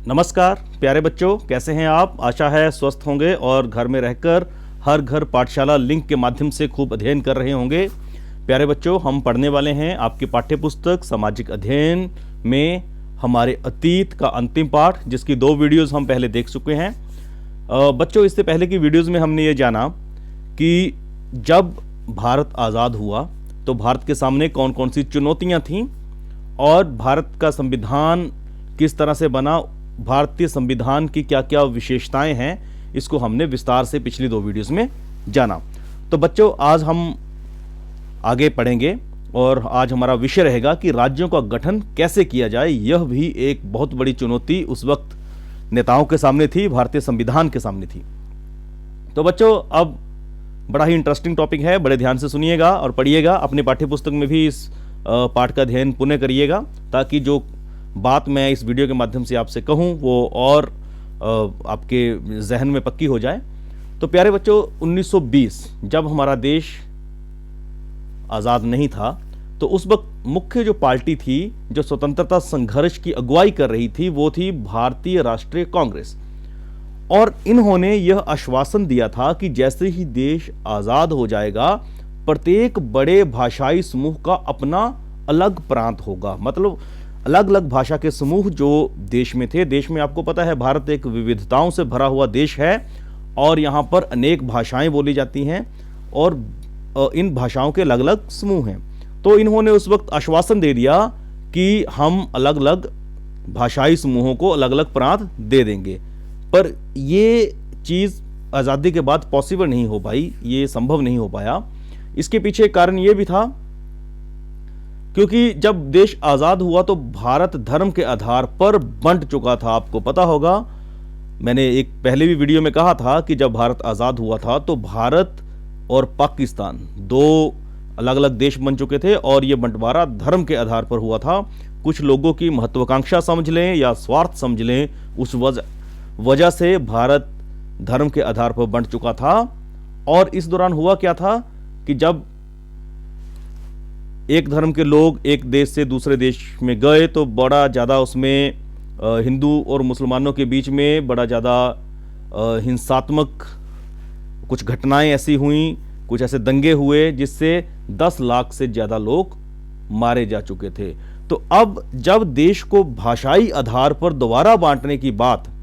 नमस्कार प्यारे बच्चों, कैसे हैं आप। आशा है स्वस्थ होंगे और घर में रहकर हर घर पाठशाला लिंक के माध्यम से खूब अध्ययन कर रहे होंगे। प्यारे बच्चों, हम पढ़ने वाले हैं आपकी पाठ्यपुस्तक सामाजिक अध्ययन में हमारे अतीत का अंतिम पाठ, जिसकी 2 वीडियोस हम पहले देख चुके हैं। बच्चों, इससे पहले की वीडियोस में हमने ये जाना कि जब भारत आज़ाद हुआ तो भारत के सामने कौन कौन सी चुनौतियाँ थीं और भारत का संविधान किस तरह से बना, भारतीय संविधान की क्या क्या विशेषताएं हैं, इसको हमने विस्तार से पिछली 2 वीडियोस में जाना। तो बच्चों, आज हम आगे पढ़ेंगे और आज हमारा विषय रहेगा कि राज्यों का गठन कैसे किया जाए। यह भी एक बहुत बड़ी चुनौती उस वक्त नेताओं के सामने थी, भारतीय संविधान के सामने थी। तो बच्चों, अब बड़ा ही इंटरेस्टिंग टॉपिक है, बड़े ध्यान से सुनिएगा और पढ़िएगा। अपने पाठ्यपुस्तक में भी इस पाठ का अध्ययन पुनः करिएगा, ताकि जो बात मैं इस वीडियो के माध्यम से आपसे कहूं वो और आपके जहन में पक्की हो जाए। तो प्यारे बच्चों, 1920 जब हमारा देश आज़ाद नहीं था, तो उस वक्त मुख्य जो पार्टी थी जो स्वतंत्रता संघर्ष की अगुवाई कर रही थी, वो थी भारतीय राष्ट्रीय कांग्रेस। और इन्होंने यह आश्वासन दिया था कि जैसे ही देश आज़ाद हो जाएगा, प्रत्येक बड़े भाषाई समूह का अपना अलग प्रांत होगा। मतलब अलग अलग भाषा के समूह जो देश में थे। देश में आपको पता है भारत एक विविधताओं से भरा हुआ देश है और यहाँ पर अनेक भाषाएं बोली जाती हैं और इन भाषाओं के अलग अलग समूह हैं। तो इन्होंने उस वक्त आश्वासन दे दिया कि हम अलग अलग भाषाई समूहों को अलग अलग प्रांत दे देंगे। पर ये चीज़ आज़ादी के बाद पॉसिबल नहीं हो पाई, ये संभव नहीं हो पाया। इसके पीछे कारण ये भी था क्योंकि जब देश आज़ाद हुआ तो भारत धर्म के आधार पर बंट चुका था। आपको पता होगा, मैंने एक पहले भी वीडियो में कहा था कि जब भारत आज़ाद हुआ था तो भारत और पाकिस्तान 2 अलग अलग देश बन चुके थे और ये बंटवारा धर्म के आधार पर हुआ था। कुछ लोगों की महत्वाकांक्षा समझ लें या स्वार्थ समझ लें, उस वजह से भारत धर्म के आधार पर बंट चुका था। और इस दौरान हुआ क्या था कि जब एक धर्म के लोग एक देश से दूसरे देश में गए तो बड़ा ज़्यादा उसमें हिंदू और मुसलमानों के बीच में बड़ा ज़्यादा हिंसात्मक कुछ घटनाएं ऐसी हुई, कुछ ऐसे दंगे हुए जिससे 10 लाख से ज़्यादा लोग मारे जा चुके थे। तो अब जब देश को भाषाई आधार पर दोबारा बांटने की बात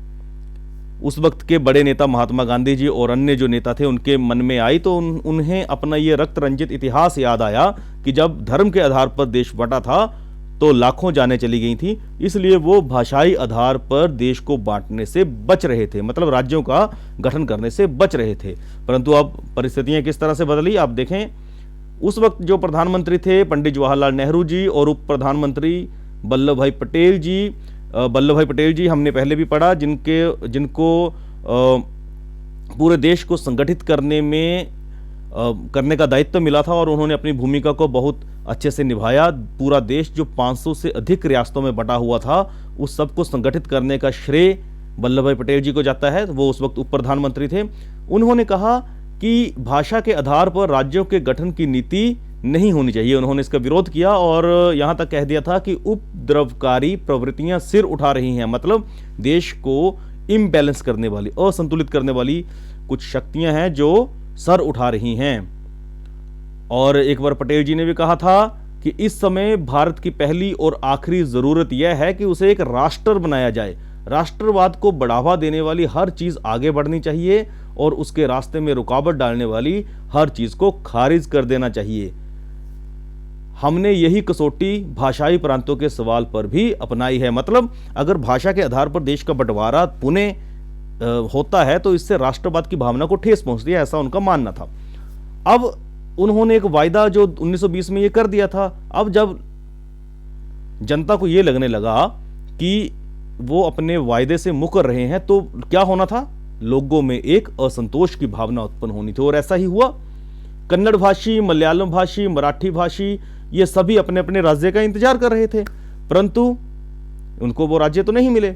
उस वक्त के बड़े नेता महात्मा गांधी जी और अन्य जो नेता थे उनके मन में आई, तो उन्हें अपना ये रक्त रंजित इतिहास याद आया कि जब धर्म के आधार पर देश बंटा था तो लाखों जानें चली गई थी। इसलिए वो भाषाई आधार पर देश को बांटने से बच रहे थे, मतलब राज्यों का गठन करने से बच रहे थे। परंतु अब परिस्थितियां किस तरह से बदली आप देखें। उस वक्त जो प्रधानमंत्री थे पंडित जवाहरलाल नेहरू जी और उप प्रधानमंत्री वल्लभ भाई पटेल जी हमने पहले भी पढ़ा, जिनको पूरे देश को संगठित करने का दायित्व मिला था और उन्होंने अपनी भूमिका को बहुत अच्छे से निभाया। पूरा देश जो 500 से अधिक रियासतों में बटा हुआ था, उस सबको संगठित करने का श्रेय वल्लभ भाई पटेल जी को जाता है। वो उस वक्त उप प्रधानमंत्री थे। उन्होंने कहा कि भाषा के आधार पर राज्यों के गठन की नीति नहीं होनी चाहिए। उन्होंने इसका विरोध किया और यहाँ तक कह दिया था कि उपद्रवकारी प्रवृत्तियां सिर उठा रही हैं, मतलब देश को इम्बैलेंस करने वाली, असंतुलित करने वाली कुछ शक्तियां हैं जो सर उठा रही हैं। और एक बार पटेल जी ने भी कहा था कि इस समय भारत की पहली और आखिरी जरूरत यह है कि उसे एक राष्ट्र बनाया जाए। राष्ट्रवाद को बढ़ावा देने वाली हर चीज आगे बढ़नी चाहिए और उसके रास्ते में रुकावट डालने वाली हर चीज को खारिज कर देना चाहिए। हमने यही कसौटी भाषाई प्रांतों के सवाल पर भी अपनाई है। मतलब अगर भाषा के आधार पर देश का बंटवारा पुनः होता है तो इससे राष्ट्रवाद की भावना को ठेस पहुंचती है, ऐसा उनका मानना था। अब उन्होंने एक वायदा जो 1920 में ये कर दिया था। अब जब जनता को ये लगने लगा कि वो अपने वायदे से मुकर रहे हैं तो क्या होना था, लोगों में एक असंतोष की भावना उत्पन्न होनी थी और ऐसा ही हुआ। कन्नड़ भाषी, मलयालम भाषी, मराठी भाषी, ये सभी अपने अपने राज्य का इंतजार कर रहे थे, परंतु उनको वो राज्य तो नहीं मिले।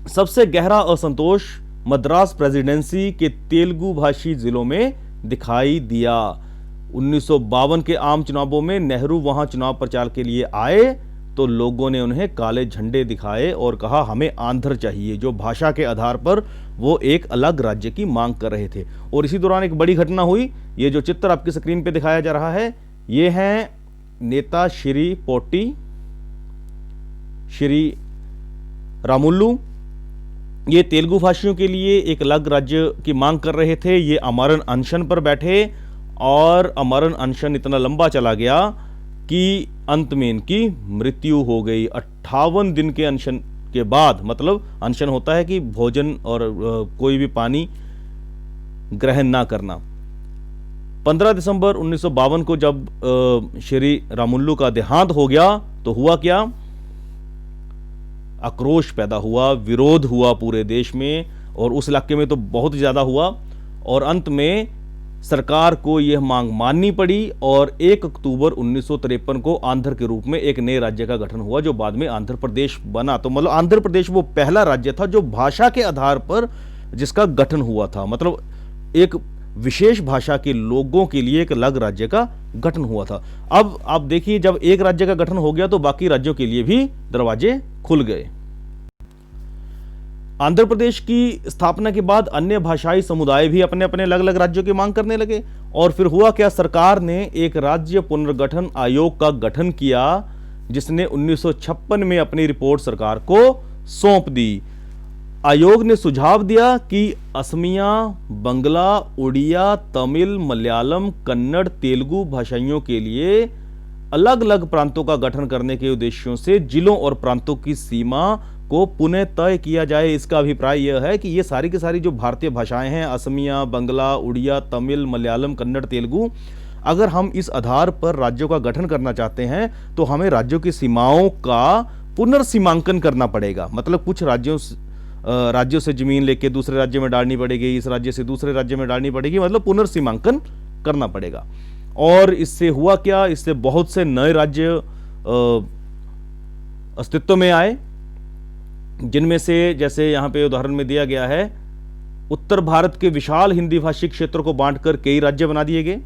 सबसे गहरा असंतोष मद्रास प्रेसिडेंसी के तेलुगु भाषी जिलों में दिखाई दिया। 1952 के आम चुनावों में नेहरू वहां चुनाव प्रचार के लिए आए तो लोगों ने उन्हें काले झंडे दिखाए और कहा हमें आंध्र चाहिए, जो भाषा के आधार पर वो एक अलग राज्य की मांग कर रहे थे। और इसी दौरान एक बड़ी घटना हुई। ये जो चित्र आपकी स्क्रीन पे दिखाया जा रहा है, ये हैं नेता श्री पोट्टी, श्री रामुलु। ये तेलुगु भाषियों के लिए एक अलग राज्य की मांग कर रहे थे। ये अमरण अनशन पर बैठे और अमरण अनशन इतना लंबा चला गया कि अंत में इनकी मृत्यु हो गई। 58 दिन के अनशन के बाद, मतलब अनशन होता है कि भोजन और कोई भी पानी ग्रहण ना करना। 15 दिसंबर 1952 को जब श्री रामुलु का देहांत हो गया तो हुआ क्या? आक्रोश पैदा हुआ, विरोध हुआ पूरे देश में, और उस इलाके में तो बहुत ज़्यादा हुआ। और अंत में सरकार को यह मांग माननी पड़ी और 1 अक्टूबर 1953 को आंध्र के रूप में एक नए राज्य का गठन हुआ, जो बाद में आंध्र प्रदेश बना। तो मतलब आंध्र प्रदेश वो पहला राज्य था जो भाषा के आधार पर जिसका गठन हुआ था, मतलब एक विशेष भाषा के लोगों के लिए एक अलग राज्य का गठन हुआ था। अब आप देखिए, जब एक राज्य का गठन हो गया तो बाकी राज्यों के लिए भी दरवाजे खुल गए। आंध्र प्रदेश की स्थापना के बाद अन्य भाषाई समुदाय भी अपने अपने अलग अलग राज्यों की मांग करने लगे। और फिर हुआ क्या? सरकार ने एक राज्य पुनर्गठन आयोग का गठन किया, जिसने 1956 में अपनी रिपोर्ट सरकार को सौंप दी। आयोग ने सुझाव दिया कि असमिया, बंगला, उड़िया, तमिल, मलयालम, कन्नड़, तेलुगु भाषाइयों के लिए अलग अलग प्रांतों का गठन करने के उद्देश्यों से जिलों और प्रांतों की सीमा को पुनः तय किया जाए। इसका अभिप्राय यह है कि ये सारी की सारी जो भारतीय भाषाएं हैं, असमिया, बंगला, उड़िया, तमिल, मलयालम, कन्नड़, तेलुगु, अगर हम इस आधार पर राज्यों का गठन करना चाहते हैं तो हमें राज्यों की सीमाओं का पुनर्सीमांकन करना पड़ेगा। मतलब कुछ राज्यों से जमीन लेके दूसरे राज्य में डालनी पड़ेगी, इस राज्य से दूसरे राज्य में डालनी पड़ेगी, मतलब पुनर्सीमांकन करना पड़ेगा। और इससे हुआ क्या? इससे बहुत से नए राज्य अस्तित्व में आए, जिनमें से जैसे यहां पे उदाहरण में दिया गया है, उत्तर भारत के विशाल हिंदी भाषी क्षेत्र को बांटकर कई राज्य बना दिए गए।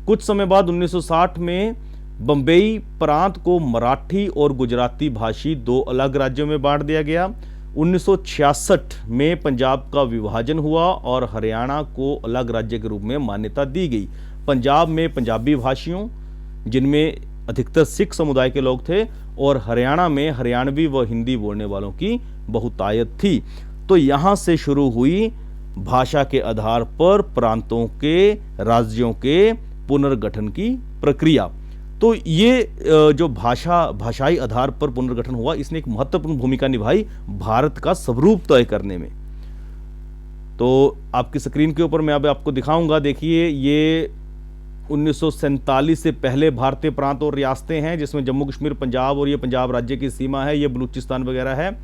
कुछ समय बाद 1960 में बंबई प्रांत को मराठी और गुजराती भाषी 2 अलग राज्यों में बांट दिया गया। 1966 में पंजाब का विभाजन हुआ और हरियाणा को अलग राज्य के रूप में मान्यता दी गई। पंजाब में पंजाबी भाषियों, जिनमें अधिकतर सिख समुदाय के लोग थे, और हरियाणा में हरियाणवी व हिंदी बोलने वालों की बहुतायत थी। तो यहाँ से शुरू हुई भाषा के आधार पर प्रांतों के, राज्यों के पुनर्गठन की प्रक्रिया। तो ये जो भाषाई आधार पर पुनर्गठन हुआ, इसने एक महत्वपूर्ण भूमिका निभाई भारत का स्वरूप तय करने में। तो आपकी स्क्रीन के ऊपर मैं अब आपको दिखाऊंगा। देखिए, ये 1947 से पहले भारतीय प्रांत और रियासतें हैं, जिसमें जम्मू कश्मीर, पंजाब, और ये पंजाब राज्य की सीमा है, ये बलूचिस्तान वगैरह है।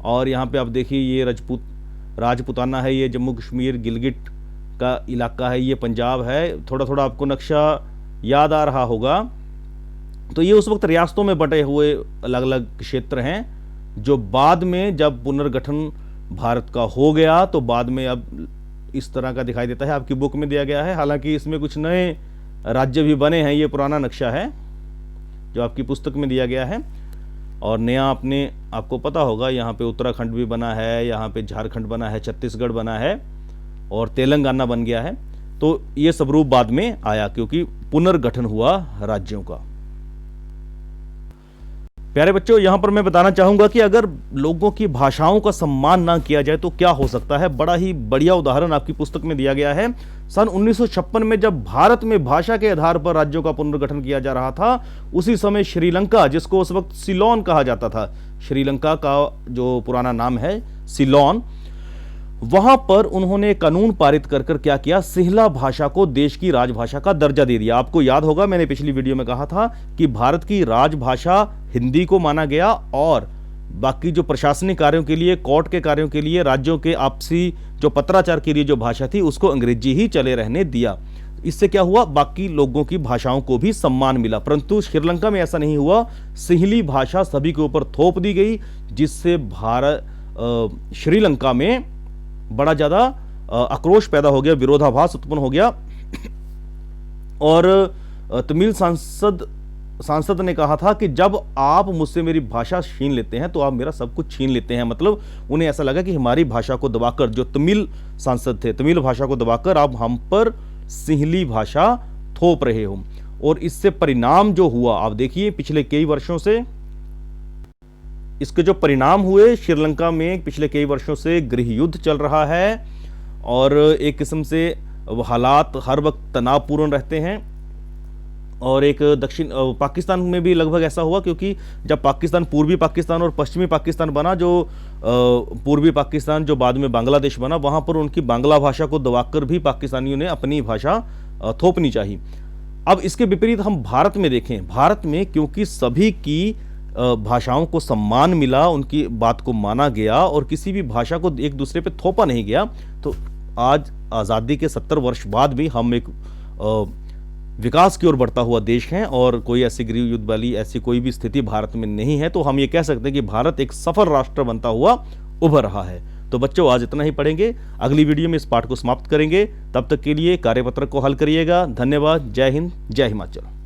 और यहाँ पे आप देखिए, ये राजपूताना है, ये जम्मू कश्मीर, गिलगिट का इलाका है, ये पंजाब है। थोड़ा थोड़ा आपको नक्शा याद आ रहा होगा। तो ये उस वक्त रियासतों में बटे हुए अलग अलग क्षेत्र हैं, जो बाद में जब पुनर्गठन भारत का हो गया तो बाद में अब इस तरह का दिखाई देता है। आपकी बुक में दिया गया है, हालांकि इसमें कुछ नए राज्य भी बने हैं। ये पुराना नक्शा है जो आपकी पुस्तक में दिया गया है, और नया आपको पता होगा, यहाँ पे उत्तराखंड भी बना है, यहाँ पे झारखंड बना है, छत्तीसगढ़ बना है, और तेलंगाना बन गया है। तो ये सब रूप बाद में आया क्योंकि पुनर्गठन हुआ राज्यों का। प्यारे बच्चों, यहां पर मैं बताना चाहूंगा कि अगर लोगों की भाषाओं का सम्मान ना किया जाए तो क्या हो सकता है। बड़ा ही बढ़िया उदाहरण आपकी पुस्तक में दिया गया है। सन 1956 में जब भारत में भाषा के आधार पर राज्यों का पुनर्गठन किया जा रहा था, उसी समय श्रीलंका, जिसको उस वक्त सिलोन कहा जाता था, श्रीलंका का जो पुराना नाम है सिलोन, वहां पर उन्होंने कानून पारित कर क्या किया, सिंहला भाषा को देश की राजभाषा का दर्जा दे दिया। आपको याद होगा, मैंने पिछली वीडियो में कहा था कि भारत की राजभाषा हिंदी को माना गया, और बाकी जो प्रशासनिक कार्यों के लिए, कोर्ट के कार्यों के लिए, राज्यों के आपसी जो पत्राचार के लिए जो भाषा थी, उसको अंग्रेजी ही चले रहने दिया। इससे क्या हुआ, बाकी लोगों की भाषाओं को भी सम्मान मिला। परंतु श्रीलंका में ऐसा नहीं हुआ। सिंहली भाषा सभी के ऊपर थोप दी गई, जिससे श्रीलंका में बड़ा ज्यादा आक्रोश पैदा हो गया, विरोधाभास उत्पन्न हो गया। और तमिल सांसद सांसद ने कहा था कि जब आप मुझसे मेरी भाषा छीन लेते हैं तो आप मेरा सब कुछ छीन लेते हैं। मतलब उन्हें ऐसा लगा कि हमारी भाषा को दबाकर, जो तमिल सांसद थे, तमिल भाषा को दबाकर आप हम पर सिंहली भाषा थोप रहे हो। और इससे परिणाम जो हुआ, आप देखिए पिछले कई वर्षों से इसके जो परिणाम हुए, श्रीलंका में पिछले कई वर्षों से गृह युद्ध चल रहा है और एक किस्म से हालात हर वक्त तनावपूर्ण रहते हैं। और एक दक्षिण पाकिस्तान में भी लगभग ऐसा हुआ, क्योंकि जब पाकिस्तान, पूर्वी पाकिस्तान और पश्चिमी पाकिस्तान बना, जो पूर्वी पाकिस्तान जो बाद में बांग्लादेश बना, वहाँ पर उनकी बांग्ला भाषा को दबाकर भी पाकिस्तानियों ने अपनी भाषा थोपनी चाहिए। अब इसके विपरीत हम भारत में देखें, भारत में क्योंकि सभी की भाषाओं को सम्मान मिला, उनकी बात को माना गया और किसी भी भाषा को एक दूसरे पे थोपा नहीं गया, तो आज आज़ादी के 70 वर्ष बाद भी हम एक विकास की ओर बढ़ता हुआ देश हैं और कोई ऐसी गृह युद्ध वाली ऐसी कोई भी स्थिति भारत में नहीं है। तो हम ये कह सकते हैं कि भारत एक सफल राष्ट्र बनता हुआ उभर रहा है। तो बच्चों, आज इतना ही पढ़ेंगे, अगली वीडियो में इस पाठ को समाप्त करेंगे। तब तक के लिए कार्यपत्र को हल करिएगा। धन्यवाद। जय हिंद, जय हिमाचल।